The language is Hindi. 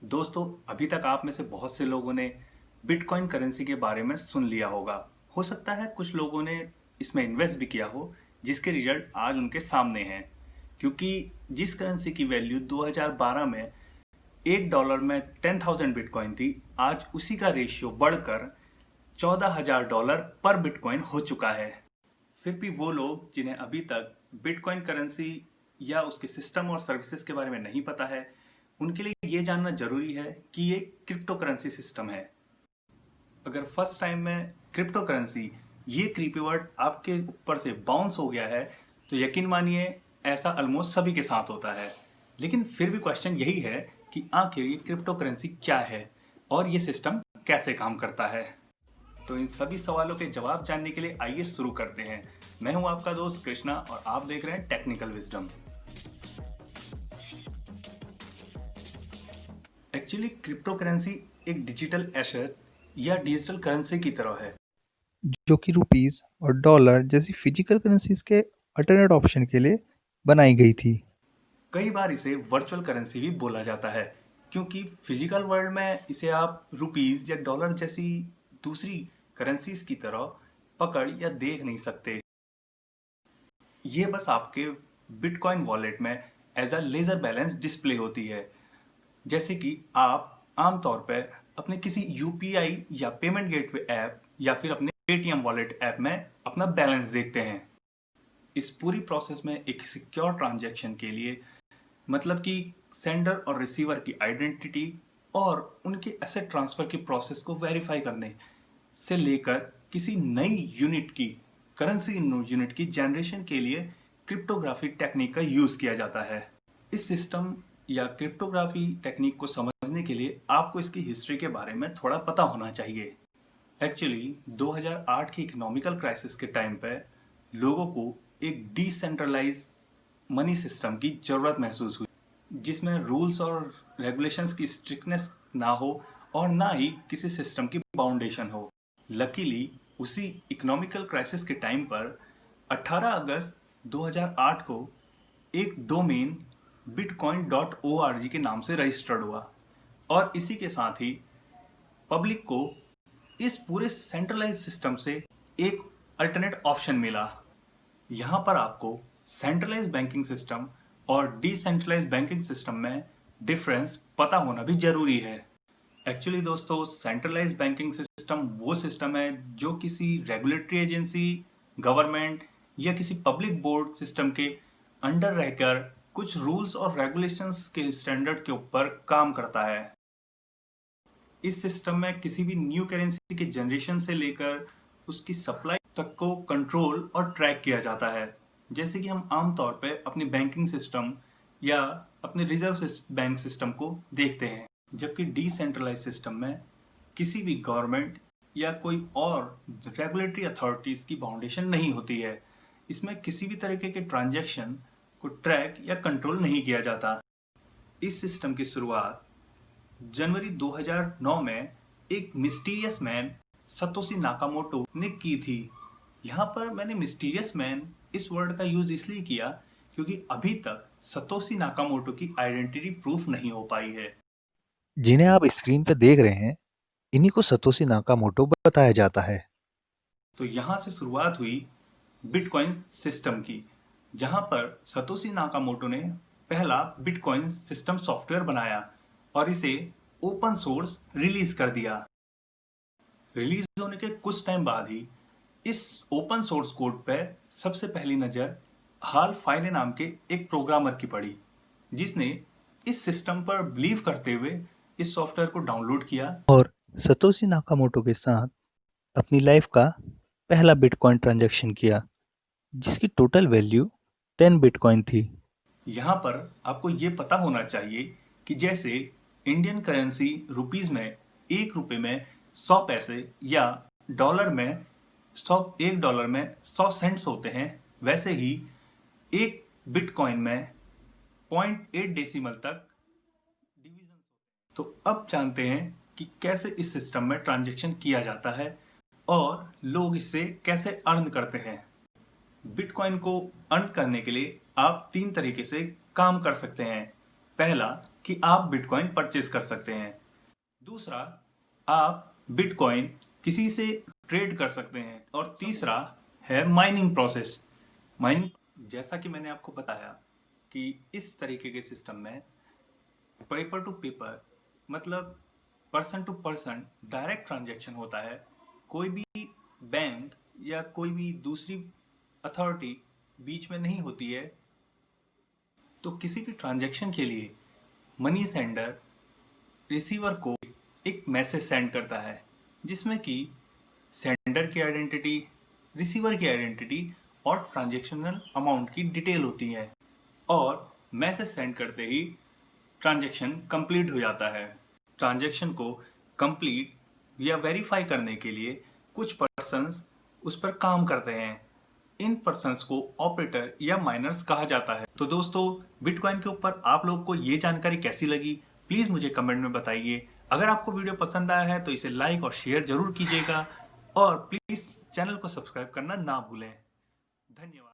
दोस्तों, अभी तक आप में से बहुत से लोगों ने बिटकॉइन करेंसी के बारे में सुन लिया होगा। हो सकता है कुछ लोगों ने इसमें इन्वेस्ट भी किया हो, जिसके रिजल्ट आज उनके सामने हैं। क्योंकि जिस करेंसी की वैल्यू 2012 में $1 में 10,000 बिटकॉइन थी, आज उसी का रेशियो बढ़कर $14,000 पर बिटकॉइन हो चुका है। फिर भी वो लोग जिन्हें अभी तक बिटकॉइन करेंसी या उसके सिस्टम और सर्विसेज के बारे में नहीं पता है, उनके लिए ये जानना जरूरी है कि ये क्रिप्टो करेंसी सिस्टम है। अगर फर्स्ट टाइम में क्रिप्टो करेंसी ये क्रीपी वर्ड आपके ऊपर से बाउंस हो गया है, तो यकीन मानिए ऐसा ऑलमोस्ट सभी के साथ होता है। लेकिन फिर भी क्वेश्चन यही है कि आखिर ये क्रिप्टो करेंसी क्या है और ये सिस्टम कैसे काम करता है। तो इन सभी सवालों के जवाब जानने के लिए आइए शुरू करते हैं। मैं हूं आपका दोस्त कृष्णा और आप देख रहे हैं technical wisdom. Actually crypto currency एक डिजिटल एसेट या डिजिटल करेंसी की तरह है, जो कि रुपीस और डॉलर जैसी फिजिकल करेंसीज के अल्टरनेट ऑप्शन के लिए बनाई गई थी। कई बार इसे वर्चुअल करेंसी भी बोला जाता है, क्योंकि फिजिकल वर्ल्ड में इसे आप रुपीस या डॉलर जैसी दूसरी करेंसीज की तरह पकड़ या देख नहीं सकते। ये बस आपके बिटकॉइन वॉलेट में as a ledger balance display होती है। जैसे कि आप आमतौर पर अपने किसी यूपीआई या पेमेंट गेटवे ऐप या फिर अपने पेटीएम वॉलेट ऐप में अपना बैलेंस देखते हैं। इस पूरी प्रोसेस में एक सिक्योर ट्रांजैक्शन के लिए, मतलब कि सेंडर और रिसीवर की आइडेंटिटी और उनके एसेट ट्रांसफर की प्रोसेस को वेरीफाई करने से लेकर किसी नई यूनिट की करेंसी यूनिट की जनरेशन के लिए क्रिप्टोग्राफी टेक्निक का यूज किया जाता है। इस सिस्टम या क्रिप्टोग्राफी टेक्निक को समझने के लिए आपको इसकी हिस्ट्री के बारे में थोड़ा पता होना चाहिए। एक्चुअली 2008 की इकोनॉमिकल क्राइसिस के टाइम पे लोगों को एक डिसेंट्रलाइज मनी सिस्टम की जरूरत महसूस हुई, जिसमें रूल्स और रेगुलेशंस की स्ट्रिक्टनेस ना हो और ना ही किसी सिस्टम की बाउंडेशन हो। लकीली उसी इकोनॉमिकल क्राइसिस के टाइम पर 18 अगस्त 2008 को एक डोमेन bitcoin.org के नाम से रजिस्टर्ड हुआ और इसी के साथ ही पब्लिक को इस पूरे सेंट्रलाइज सिस्टम से एक अल्टरनेट ऑप्शन मिला। यहाँ पर आपको सेंट्रलाइज बैंकिंग सिस्टम और डिसेंट्रलाइज बैंकिंग सिस्टम में डिफरेंस पता होना भी जरूरी है। एक्चुअली दोस्तों, सेंट्रलाइज बैंकिंग सिस्टम वो सिस्टम है जो किसी रेगुलेटरी एजेंसी, गवर्नमेंट या किसी पब्लिक बोर्ड सिस्टम के अंडर रहकर कुछ रूल्स और रेगुलेशंस के स्टैंडर्ड के ऊपर काम करता है। इस सिस्टम में किसी भी न्यू करेंसी के जनरेशन से लेकर उसकी सप्लाई तक को कंट्रोल और ट्रैक किया जाता है, जैसे कि हम आमतौर पे अपनी बैंकिंग सिस्टम या अपने रिजर्व बैंक सिस्टम को देखते हैं। जबकि डिसेंट्रलाइज सिस्टम में किसी भी गवर्नमेंट या कोई और रेगुलेटरी अथॉरिटीज की बाउंडेशन नहीं होती है। इसमें किसी भी तरीके के ट्रांजैक्शन को ट्रैक या कंट्रोल नहीं किया जाता। इस सिस्टम की शुरुआत जनवरी 2009 में एक मिस्टीरियस मैन सतोशी नाकामोटो ने की थी। यहाँ पर मैंने मिस्टीरियस मैन इस वर्ड का यूज इसलिए किया क्योंकि अभी तक सतोशी नाकामोटो की आइडेंटिटी प्रूफ नहीं हो पाई है। जिन्हें आप स्क्रीन पर देख रहे हैं, इन्हीं को सतोशी नाकामोटो बताया जाता है। तो यहाँ से शुरुआत हुई बिटकॉइन सिस्टम की, जहाँ पर सतोशी नाकामोटो ने पहला बिटकॉइन सिस्टम सॉफ्टवेयर बनाया और इसे ओपन सोर्स रिलीज कर दिया। रिलीज होने के कुछ टाइम बाद ही इस ओपन सोर्स कोड पे सबसे पहली नज़र हाल फाइले नाम के एक प्रोग्रामर की पड़ी, जिसने इस सिस्टम पर बिलीव करते हुए इस सॉफ्टवेयर को डाउनलोड किया और सतोशी नाकामोटो के साथ अपनी लाइफ का पहला बिटकॉइन ट्रांजैक्शन किया, जिसकी टोटल वैल्यू 10 बिटकॉइन थी। यहाँ पर आपको ये पता होना चाहिए कि जैसे इंडियन करेंसी रुपीस में ₹1 में 100 पैसे या डॉलर में 1 सेंट्स होते हैं, वैसे ही एक बिटकॉइन में 0.8 डेसिमल तक डिवीजन। तो अब जानते हैं कि कैसे इस सिस्टम में ट्रांजैक्शन किया जाता है और लोग इससे कैसे अर्न करते हैं। बिटकॉइन को अर्न करने के लिए आप 3 तरीके से काम कर सकते हैं। पहला, कि आप बिटकॉइन परचेज कर सकते हैं। दूसरा, आप बिटकॉइन किसी से ट्रेड कर सकते हैं। और तीसरा है माइनिंग प्रोसेस। माइनिंग, जैसा कि मैंने आपको बताया कि इस तरीके के सिस्टम में पेपर टू पेपर मतलब person to person direct transaction होता है। कोई भी बैंक या कोई भी दूसरी अथॉरिटी बीच में नहीं होती है। तो किसी भी ट्रांजैक्शन के लिए मनी सेंडर रिसीवर को एक मैसेज सेंड करता है, जिसमें कि सेंडर की आइडेंटिटी, रिसीवर की आइडेंटिटी और ट्रांजैक्शनल अमाउंट की डिटेल होती है। और मैसेज सेंड करते ही ट्रांजैक्शन कंप्लीट हो जाता है। ट्रांजैक्शन को कंप्लीट या वेरीफाई करने के लिए कुछ पर्सन्स उस पर काम करते हैं। इन पर्सन्स को ऑपरेटर या माइनर्स कहा जाता है। तो दोस्तों, बिटकॉइन के ऊपर आप लोग को ये जानकारी कैसी लगी, प्लीज़ मुझे कमेंट में बताइए। अगर आपको वीडियो पसंद आया है तो इसे लाइक और शेयर जरूर कीजिएगा और प्लीज़ चैनल को सब्सक्राइब करना ना भूलें। धन्यवाद।